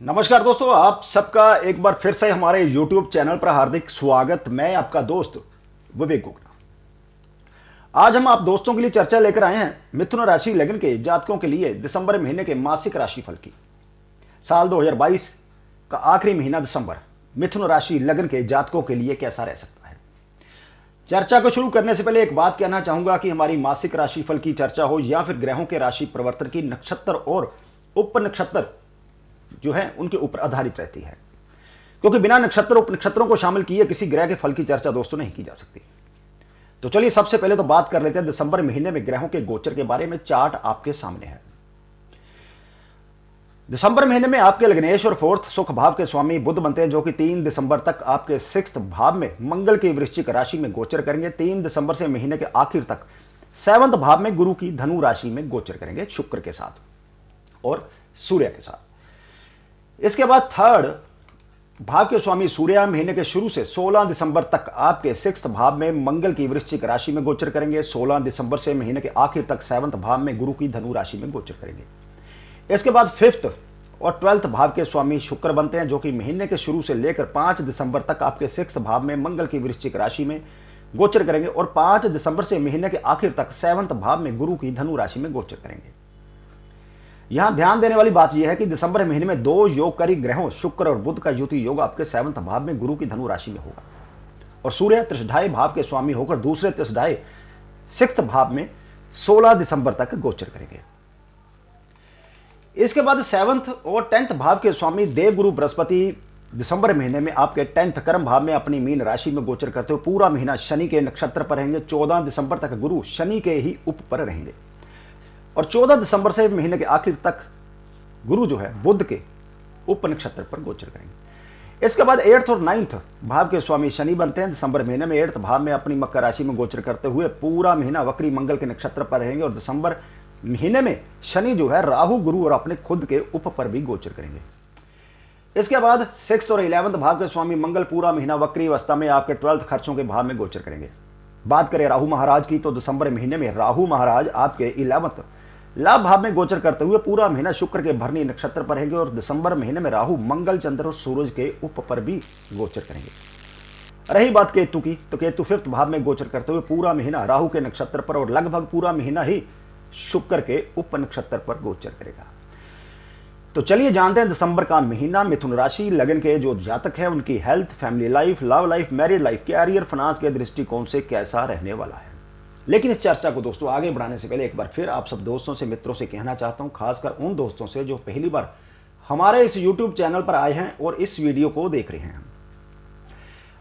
नमस्कार दोस्तों, आप सबका एक बार फिर से हमारे YouTube चैनल पर हार्दिक स्वागत। मैं आपका दोस्त विवेक गुप्ता। आज हम आप दोस्तों के लिए चर्चा लेकर आए हैं मिथुन राशि लग्न के जातकों के लिए दिसंबर महीने के मासिक राशिफल की। साल 2022 का आखिरी महीना दिसंबर मिथुन राशि लग्न के जातकों के लिए कैसा रह सकता है। चर्चा को शुरू करने से पहले एक बात कहना चाहूंगा कि हमारी मासिक राशिफल की चर्चा हो या फिर ग्रहों के राशि परिवर्तन की, नक्षत्र और उप नक्षत्र जो है उनके ऊपर आधारित रहती है, क्योंकि बिना नक्षत्र उप नक्षत्रों को शामिल किए किसी ग्रह के फल की चर्चा दोस्तों नहीं की जा सकती। तो चलिए सबसे पहले तो बात कर लेते हैं दिसंबर महीने में ग्रहों के गोचर के बारे में। चार्ट आपके सामने है। दिसंबर महीने में आपके लग्नेश और फोर्थ सुख भाव के स्वामी बुध बनते हैं, जो कि 3 दिसंबर तक आपके 6th भाव में मंगल की वृश्चिक राशि में गोचर करेंगे। 3 दिसंबर से महीने के आखिर तक 7th भाव में गुरु की धनु राशि में गोचर करेंगे, शुक्र के साथ और सूर्य के साथ। इसके बाद 3rd भाव के स्वामी सूर्य महीने के शुरू से 16 दिसंबर तक आपके 6th भाव में मंगल की वृश्चिक राशि में गोचर करेंगे। 16 दिसंबर से महीने के आखिर तक 7th भाव में गुरु की धनु राशि में गोचर करेंगे। इसके बाद 5th और 12th भाव के स्वामी शुक्र बनते हैं, जो कि महीने के शुरू से लेकर 5 दिसंबर तक आपके 6th भाव में मंगल की वृश्चिक राशि में गोचर करेंगे और 5 दिसंबर से महीने के आखिर तक 7th भाव में गुरु की धनु राशि में गोचर करेंगे। यहां ध्यान देने वाली बात यह है कि दिसंबर महीने में 2 योगकारी ग्रहों शुक्र और बुध का युति योग आपके 7th भाव में गुरु की धनु राशि में होगा और सूर्य त्रिशधाई भाव के स्वामी होकर दूसरे त्रिशधाई 6th भाव में 16 दिसंबर तक गोचर करेंगे। इसके बाद 7th और 10th भाव के स्वामी देवगुरु बृहस्पति दिसंबर महीने में आपके 10th कर्म भाव में अपनी मीन राशि में गोचर करते हुए पूरा महीना शनि के नक्षत्र पर रहेंगे। 14 दिसंबर तक गुरु शनि के ही उप पर रहेंगे और 14 दिसंबर से महीने के आखिर तक गुरु जो है बुध के उप नक्षत्र पर गोचर करेंगे। इसके बाद 8th और 9th भाव के स्वामी शनि बनते हैं। दिसंबर महीने में 8th भाव में अपनी मकर राशि में गोचर करते हुए पूरा महीना वक्री मंगल के नक्षत्र पर रहेंगे और दिसंबर महीने में शनि जो है राहु गुरु और अपने खुद के उप पर भी गोचर करेंगे। इसके बाद 6th और 11th भाव के स्वामी मंगल पूरा महीना वक्री अवस्था में आपके 12th खर्चों के भाव में गोचर करेंगे। बात करें राहु महाराज की, तो दिसंबर महीने में राहु महाराज आपके 11th लाभ भाव में गोचर करते हुए पूरा महीना शुक्र के भरनी नक्षत्र पर रहेंगे और दिसंबर महीने में राहु मंगल चंद्र और सूरज के उप पर भी गोचर करेंगे। रही बात केतु की, तो केतु 5th भाव में गोचर करते हुए पूरा महीना राहु के नक्षत्र पर और लगभग पूरा महीना ही शुक्र के उप नक्षत्र पर गोचर करेगा। तो चलिए जानते हैं दिसंबर का महीना मिथुन राशि लगन के जो जातक है उनकी health, family life, love life, married life, career, finance के दृष्टिकोण से कैसा रहने वाला है। लेकिन इस चर्चा को दोस्तों आगे बढ़ाने से पहले एक बार फिर आप सब दोस्तों से, मित्रों से कहना चाहता हूं, खासकर उन दोस्तों से जो पहली बार हमारे इस YouTube चैनल पर आए हैं और इस वीडियो को देख रहे हैं,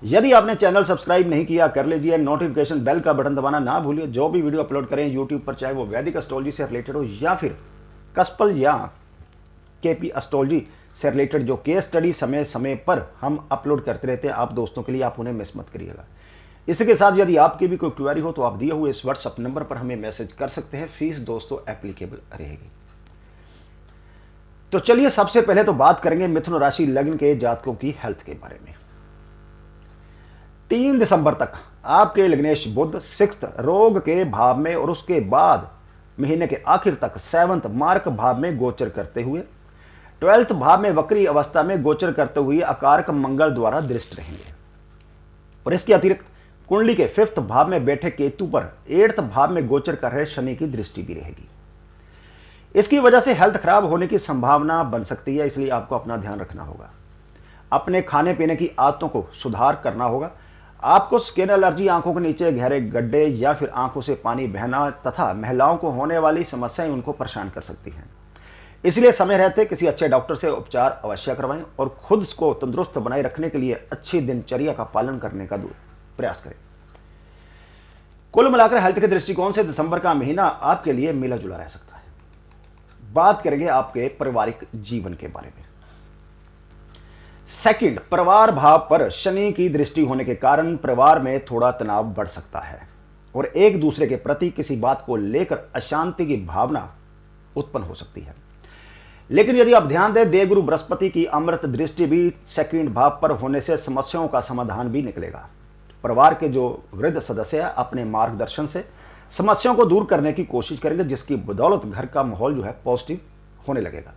यदि आपने चैनल सब्सक्राइब नहीं किया कर लीजिए, नोटिफिकेशन बेल का बटन दबाना ना भूलिए। जो भी वीडियो अपलोड करें यूट्यूब पर, चाहे वो वैदिक एस्ट्रोलॉजी से रिलेटेड हो या फिर कस्पल या केपी एस्ट्रोलॉजी से रिलेटेड जो केस स्टडी समय समय पर हम अपलोड करते रहते हैं आप दोस्तों के लिए, आप उन्हें मिस मत करिएगा। इसके साथ यदि आपकी भी कोई क्वेरी हो तो आप दिए हुए इस व्हाट्सएप नंबर पर हमें मैसेज कर सकते हैं। फीस दोस्तों एप्लीकेबल रहेगी। तो चलिए सबसे पहले तो बात करेंगे मिथुन राशि लग्न के जातकों की हेल्थ के बारे में। 3 दिसंबर तक आपके लग्नेश बुध 6th रोग के भाव में और उसके बाद महीने के आखिर तक 7th मार्क भाव में गोचर करते हुए 12th भाव में वक्री अवस्था में गोचर करते हुए अकारक मंगल द्वारा दृष्ट रहेंगे और इसके अतिरिक्त कुंडली के 5th भाव में बैठे केतु पर 8th भाव में गोचर कर रहे शनि की दृष्टि भी रहेगी। इसकी वजह से हेल्थ खराब होने की संभावना बन सकती है, इसलिए आपको अपना ध्यान रखना होगा। अपने खाने पीने की आदतों को सुधार करना होगा। आपको स्किन एलर्जी, आंखों के नीचे गहरे गड्ढे या फिर आंखों से पानी बहना तथा महिलाओं को होने वाली समस्याएं उनको परेशान कर सकती हैं। इसलिए समय रहते किसी अच्छे डॉक्टर से उपचार अवश्य करवाएं और खुद को तंदुरुस्त बनाए रखने के लिए अच्छी दिनचर्या का पालन करने का प्रयास करें। कुल मिलाकर हेल्थ के दृष्टिकोण से दिसंबर का महीना आपके लिए मिला जुला रह सकता है। बात करेंगे आपके पारिवारिक जीवन के बारे में। 2nd परिवार भाव पर शनि की दृष्टि होने के कारण परिवार में थोड़ा तनाव बढ़ सकता है और एक दूसरे के प्रति किसी बात को लेकर अशांति की भावना उत्पन्न हो सकती है। लेकिन यदि आप ध्यान दें, देवगुरु बृहस्पति की अमृत दृष्टि भी 2nd भाव पर होने से समस्याओं का समाधान भी निकलेगा। परिवार के जो वृद्ध सदस्य है अपने मार्गदर्शन से समस्याओं को दूर करने की कोशिश करेंगे, जिसकी बदौलत घर का माहौल जो है पॉजिटिव होने लगेगा।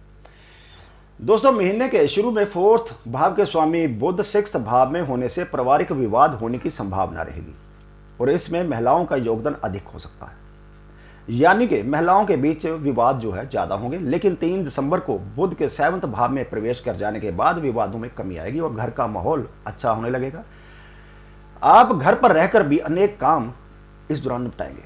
दोस्तों, महीने के शुरू में फोर्थ भाव के स्वामी बुध सिक्स्थ भाव में होने से पारिवारिक विवाद होने की संभावना रहेगी और इसमें महिलाओं का योगदान अधिक हो सकता है, यानी कि महिलाओं के बीच विवाद जो है ज्यादा होंगे। लेकिन 3 दिसंबर को बुध के 7वें भाव में प्रवेश कर जाने के बाद विवादों में कमी आएगी और घर का माहौल अच्छा होने लगेगा। आप घर पर रहकर भी अनेक काम इस दौरान निपटाएंगे।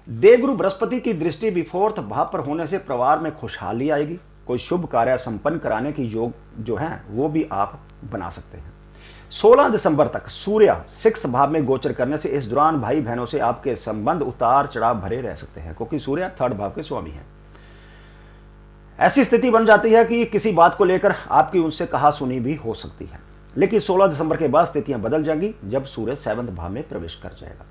देवगुरु बृहस्पति की दृष्टि भी फोर्थ भाव पर होने से परिवार में खुशहाली आएगी। कोई शुभ कार्य संपन्न कराने की योग जो है वो भी आप बना सकते हैं। 16 दिसंबर तक सूर्य 6 भाव में गोचर करने से इस दौरान भाई बहनों से आपके संबंध उतार चढ़ाव भरे रह सकते हैं, क्योंकि सूर्य 3rd भाव के स्वामी हैं। ऐसी स्थिति बन जाती है कि किसी बात को लेकर आपकी उनसे कहा सुनी भी हो सकती है, लेकिन 16 दिसंबर के बाद स्थितियां बदल जाएंगी जब सूर्य 7वें भाव में प्रवेश कर जाएगा।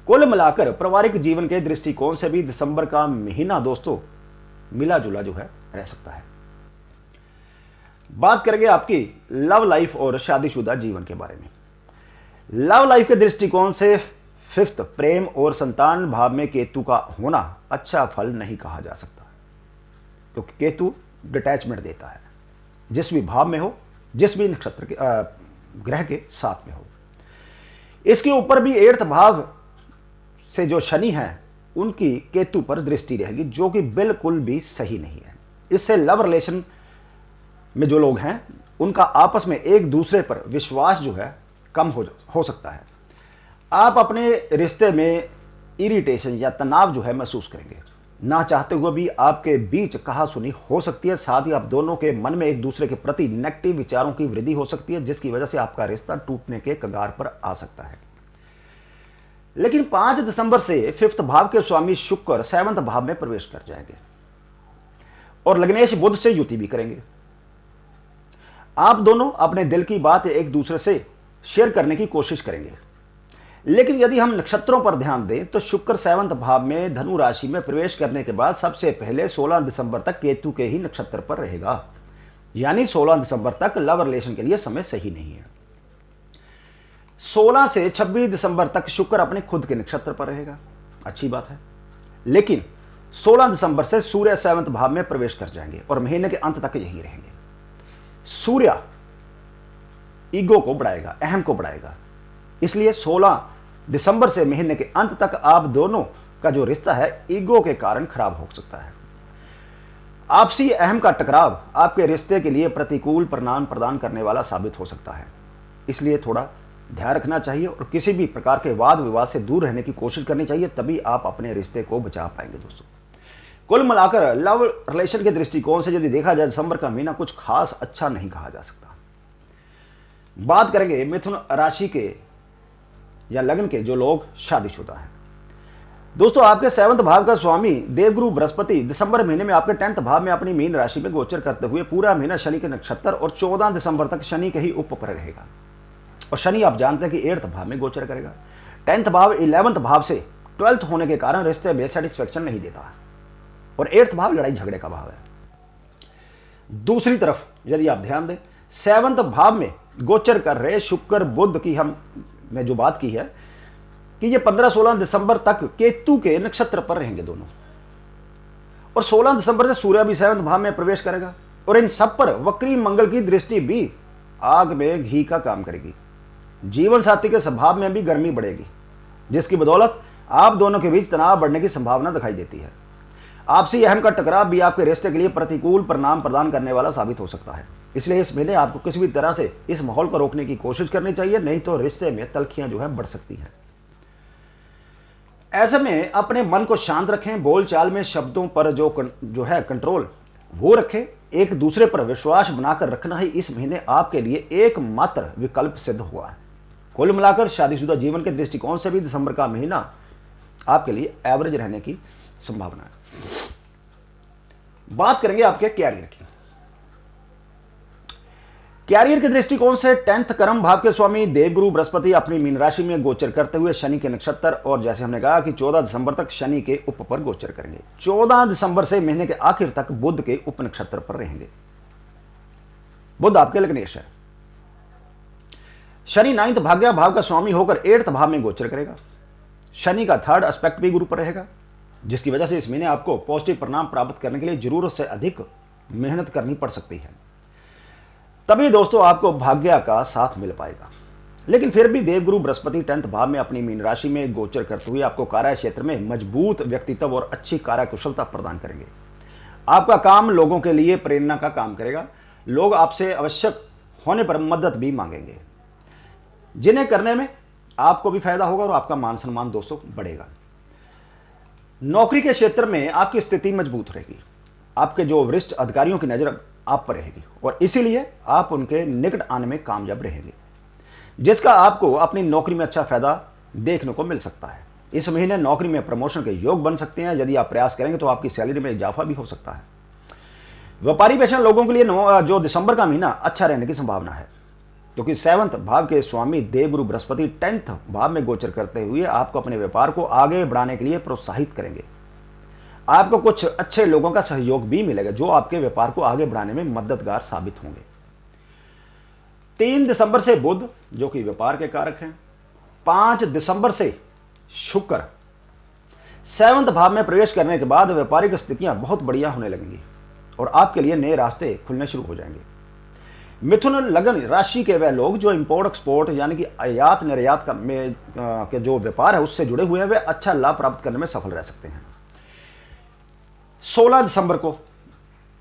कुल मिलाकर पारिवारिक जीवन के दृष्टिकोण से भी दिसंबर का महीना दोस्तों मिला जुला जो है रह सकता है। बात करेंगे आपकी लव लाइफ और शादीशुदा जीवन के बारे में। लव लाइफ के दृष्टिकोण से 5th प्रेम और संतान भाव में केतु का होना अच्छा फल नहीं कहा जा सकता, क्योंकि केतु डिटैचमेंट देता है, जिस भी भाव में हो, जिस भी नक्षत्र के ग्रह के साथ में हो। इसके ऊपर भी 8th भाव से जो शनि है उनकी केतु पर दृष्टि रहेगी, जो कि बिल्कुल भी सही नहीं है। इससे लव रिलेशन में जो लोग हैं उनका आपस में एक दूसरे पर विश्वास जो है कम हो सकता है। आप अपने रिश्ते में इरिटेशन या तनाव जो है महसूस करेंगे। ना चाहते हुए भी आपके बीच कहा सुनी हो सकती है। साथ ही आप दोनों के मन में एक दूसरे के प्रति नेगेटिव विचारों की वृद्धि हो सकती है, जिसकी वजह से आपका रिश्ता टूटने के कगार पर आ सकता है। लेकिन 5 दिसंबर से 5th भाव के स्वामी शुक्र 7वें भाव में प्रवेश कर जाएंगे और लग्नेश बुध से युति भी करेंगे। आप दोनों अपने दिल की बात एक दूसरे से शेयर करने की कोशिश करेंगे। लेकिन यदि हम नक्षत्रों पर ध्यान दें तो शुक्र 7वें भाव में धनु राशि में प्रवेश करने के बाद सबसे पहले 16 दिसंबर तक केतु के ही नक्षत्र पर रहेगा, यानी 16 दिसंबर तक लव रिलेशन के लिए समय सही नहीं है। 16 से 26 दिसंबर तक शुक्र अपने खुद के नक्षत्र पर रहेगा, अच्छी बात है। लेकिन 16 दिसंबर से सूर्य 7वें भाव में प्रवेश कर जाएंगे और महीने के अंत तक यही रहेंगे। सूर्य ईगो को बढ़ाएगा, अहम को बढ़ाएगा, इसलिए 16 दिसंबर से महीने के अंत तक आप दोनों का जो रिश्ता है ईगो के कारण खराब हो सकता है। आपसी अहम का टकराव आपके रिश्ते के लिए प्रतिकूल परिणाम प्रदान करने वाला साबित हो सकता है, इसलिए थोड़ा ध्यान रखना चाहिए और किसी भी प्रकार के वाद विवाद से दूर रहने की कोशिश करनी चाहिए, तभी आप अपने रिश्ते को बचा पाएंगे। दोस्तों, कुल मिलाकर लव रिलेशन के दृष्टिकोण से यदि देखा जाए दिसंबर का महीना कुछ खास अच्छा नहीं कहा जा सकता। बात करेंगे मिथुन राशि के या लग्न के जो लोग शादीशुदा हैं। दोस्तों, आपके 7वें भाव का स्वामी देवगुरु बृहस्पति दिसंबर महीने में आपके 10th भाव में अपनी मीन राशि में गोचर करते हुए पूरा महीना शनि के नक्षत्र और 14 दिसंबर तक शनि के ही उप पर रहेगा। और शनि आप जानते हैं कि 8th भाव में गोचर करेगा। 10th भाव 11th भाव से 12th होने के कारण रिश्ते में सेटिस्फेक्शन नहीं देता और 8th भाव लड़ाई झगड़े का भाव है। दूसरी तरफ यदि आप ध्यान दें 7वें भाव में गोचर कर रहे शुक्र बुध की हमने जो बात की है कि ये 15-16 दिसंबर तक केतु के नक्षत्र पर रहेंगे दोनों, और 16 दिसंबर से सूर्य भी 7वें भाव में प्रवेश करेगा और इन सब पर वक्री मंगल की दृष्टि भी आग में घी का काम करेगी। जीवन साथी के स्वभाव में भी गर्मी बढ़ेगी, जिसकी बदौलत आप दोनों के बीच तनाव बढ़ने की संभावना दिखाई देती है। आपसी अहम का टकराव भी आपके रिश्ते के लिए प्रतिकूल परिणाम प्रदान करने वाला साबित हो सकता है, इसलिए इस महीने आपको किसी भी तरह से इस माहौल को रोकने की कोशिश करनी चाहिए, नहीं तो रिश्ते में तलखियां जो है बढ़ सकती हैं। ऐसे में अपने मन को शांत रखें, बोलचाल में शब्दों पर जो है कंट्रोल वो रखें। एक दूसरे पर विश्वास बनाकर रखना ही इस महीने आपके लिए एकमात्र विकल्प सिद्ध हुआ है। कुल मिलाकर शादीशुदा जीवन के दृष्टिकोण से भी दिसंबर का महीना आपके लिए एवरेज रहने की संभावना है। बात करेंगे आपके कैरियर की। कैरियर के दृष्टिकोण से 10th कर्म भाव के स्वामी देवगुरु बृहस्पति अपनी मीन राशि में गोचर करते हुए शनि के नक्षत्र और जैसे हमने कहा कि 14 दिसंबर तक शनि के उप पर गोचर करेंगे। 14 दिसंबर से महीने के आखिर तक बुध के उप नक्षत्र पर रहेंगे। बुध आपके लग्नेश है। शनि 9th भाग्य भाव का स्वामी होकर 8th भाव में गोचर करेगा। शनि का 3rd एस्पेक्ट भी गुरु पर रहेगा, जिसकी वजह से इस महीने आपको पॉजिटिव परिणाम प्राप्त करने के लिए जरूरत से अधिक मेहनत करनी पड़ सकती है। तभी दोस्तों आपको भाग्य का साथ मिल पाएगा। लेकिन फिर भी देवगुरु बृहस्पति 10th भाव में अपनी मीन राशि में गोचर करते हुए आपको कार्य क्षेत्र में मजबूत व्यक्तित्व और अच्छी कार्य कुशलता प्रदान करेंगे। आपका काम लोगों के लिए प्रेरणा का काम करेगा। लोग आपसे आवश्यक होने पर मदद भी मांगेंगे, जिन्हें करने में आपको भी फायदा होगा और आपका मान सम्मान दोस्तों बढ़ेगा। नौकरी के क्षेत्र में आपकी स्थिति मजबूत रहेगी। आपके जो वरिष्ठ अधिकारियों की नजर आप पर रहेगी और इसीलिए आप उनके निकट आने में कामयाब रहेंगे, जिसका आपको अपनी नौकरी में अच्छा फायदा देखने को मिल सकता है। इस महीने नौकरी में प्रमोशन के योग बन सकते हैं। यदि आप प्रयास करेंगे तो आपकी सैलरी में इजाफा भी हो सकता है। व्यापारी पेशा लोगों के लिए जो दिसंबर का महीना अच्छा रहने की संभावना है, क्योंकि 7th भाव के स्वामी देवगुरु बृहस्पति 10th भाव में गोचर करते हुए आपको अपने व्यापार को आगे बढ़ाने के लिए प्रोत्साहित करेंगे। आपको कुछ अच्छे लोगों का सहयोग भी मिलेगा जो आपके व्यापार को आगे बढ़ाने में मददगार साबित होंगे। 3 दिसंबर से बुध जो कि व्यापार के कारक हैं, 5 दिसंबर से शुक्र 7th भाव में प्रवेश करने के बाद व्यापारिक स्थितियां बहुत बढ़िया होने लगेंगी और आपके लिए नए रास्ते खुलने शुरू हो जाएंगे। मिथुन लगन राशि के वह लोग जो इंपोर्ट एक्सपोर्ट यानी कि आयात निर्यात के जो व्यापार है उससे जुड़े हुए हैं, वे अच्छा लाभ प्राप्त करने में सफल रह सकते हैं। 16 दिसंबर को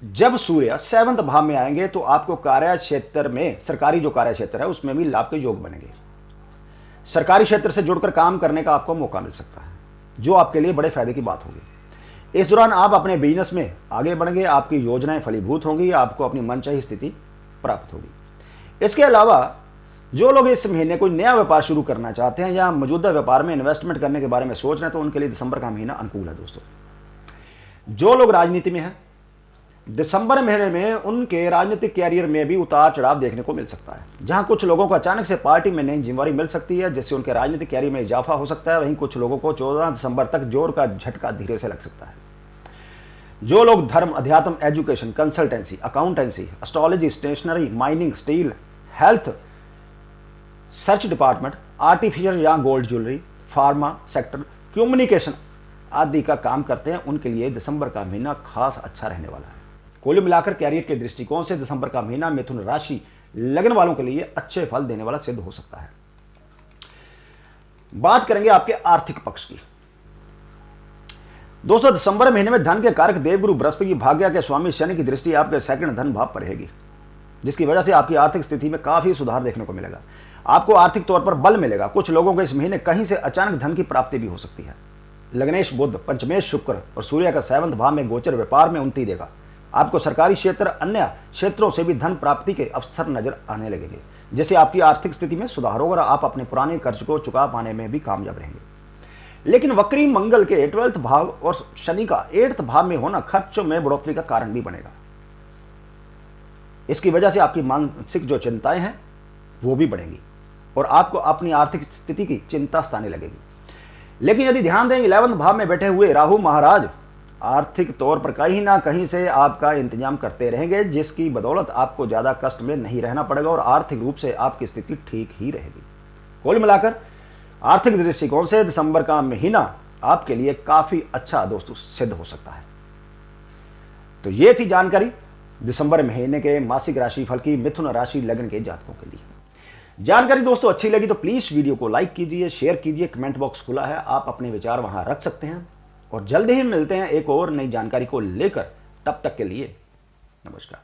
जब सूर्य 7th भाव में आएंगे तो आपको कार्य क्षेत्र में, सरकारी जो कार्य क्षेत्र है उसमें भी लाभ के योग बनेंगे। सरकारी क्षेत्र से जुड़कर काम करने का आपको मौका मिल सकता है, जो आपके लिए बड़े फायदे की बात होगी। इस दौरान आप अपने बिजनेस में आगे बढ़ेंगे, आपकी योजनाएं फलीभूत होंगी, आपको अपनी मनचाही स्थिति प्राप्त होगी। इसके अलावा जो लोग इस महीने कोई नया व्यापार शुरू करना चाहते हैं या मौजूदा व्यापार में इन्वेस्टमेंट करने के बारे में सोच रहे हैं तो उनके लिए दिसंबर का महीना अनुकूल है दोस्तों। जो लोग राजनीति में हैं, दिसंबर महीने में उनके राजनीतिक कैरियर में भी उतार चढ़ाव देखने को मिल सकता है। जहां कुछ लोगों को अचानक से पार्टी में नई जिम्मेदारी मिल सकती है जिससे उनके राजनीतिक कैरियर में इजाफा हो सकता है, वहीं कुछ लोगों को 14 दिसंबर तक जोर का झटका धीरे से लग सकता है। जो लोग धर्म, अध्यात्म, education, consultancy, accountancy, astrology, stationery, mining, steel, health, search department, artificial या gold jewellery, pharma sector, communication आदि का काम करते हैं, उनके लिए दिसंबर का महीना खास अच्छा रहने वाला है। कुल मिलाकर कैरियर के दृष्टिकोण से दिसंबर का महीना मिथुन राशि लगन वालों के लिए अच्छे फल देने वाला सिद्ध हो सकता है। बात करेंगे आपके आर्थिक पक्ष की। दोस्तों, दिसंबर महीने में धन के कारक देवगुरु बृहस्पति भाग्य के स्वामी शनि की दृष्टि आपके सेकंड धन भाव पर रहेगी, जिसकी वजह से आपकी आर्थिक स्थिति में काफी सुधार देखने को मिलेगा। आपको आर्थिक तौर पर बल मिलेगा। कुछ लोगों को इस महीने कहीं से अचानक धन की प्राप्ति भी हो सकती है। लग्नेश बुध, पंचमेश शुक्र और सूर्य का 7th भाव में गोचर व्यापार में उन्नति देगा। आपको सरकारी क्षेत्र, अन्य क्षेत्रों से भी धन प्राप्ति के अवसर नजर आने लगेंगे, जिससे आपकी आर्थिक स्थिति में सुधार होगा और आप अपने पुराने कर्ज को चुका पाने में भी कामयाब रहेंगे। लेकिन वक्री मंगल के 12th भाव और शनि का 8th भाव में होना खर्चों में बढ़ोतरी का कारण भी बनेगा। इसकी वजह से आपकी मानसिक जो चिंताएं हैं वो भी बढ़ेंगी और आपको अपनी आर्थिक स्थिति की चिंता सताने लगेगी। लेकिन यदि ध्यान दें, 11th भाव में बैठे हुए राहु महाराज आर्थिक तौर पर कहीं ना कहीं से आपका इंतजाम करते रहेंगे, जिसकी बदौलत आपको ज्यादा कष्ट में नहीं रहना पड़ेगा और आर्थिक रूप से आपकी स्थिति ठीक ही रहेगी। कुल मिलाकर आर्थिक दृष्टिकोण से दिसंबर का महीना आपके लिए काफी अच्छा दोस्तों सिद्ध हो सकता है। तो ये थी जानकारी दिसंबर महीने के मासिक राशिफल की मिथुन राशि लग्न के जातकों के लिए। जानकारी दोस्तों अच्छी लगी तो प्लीज वीडियो को लाइक कीजिए, शेयर कीजिए, कमेंट बॉक्स खुला है, आप अपने विचार वहां रख सकते हैं और जल्द ही मिलते हैं एक और नई जानकारी को लेकर। तब तक के लिए नमस्कार।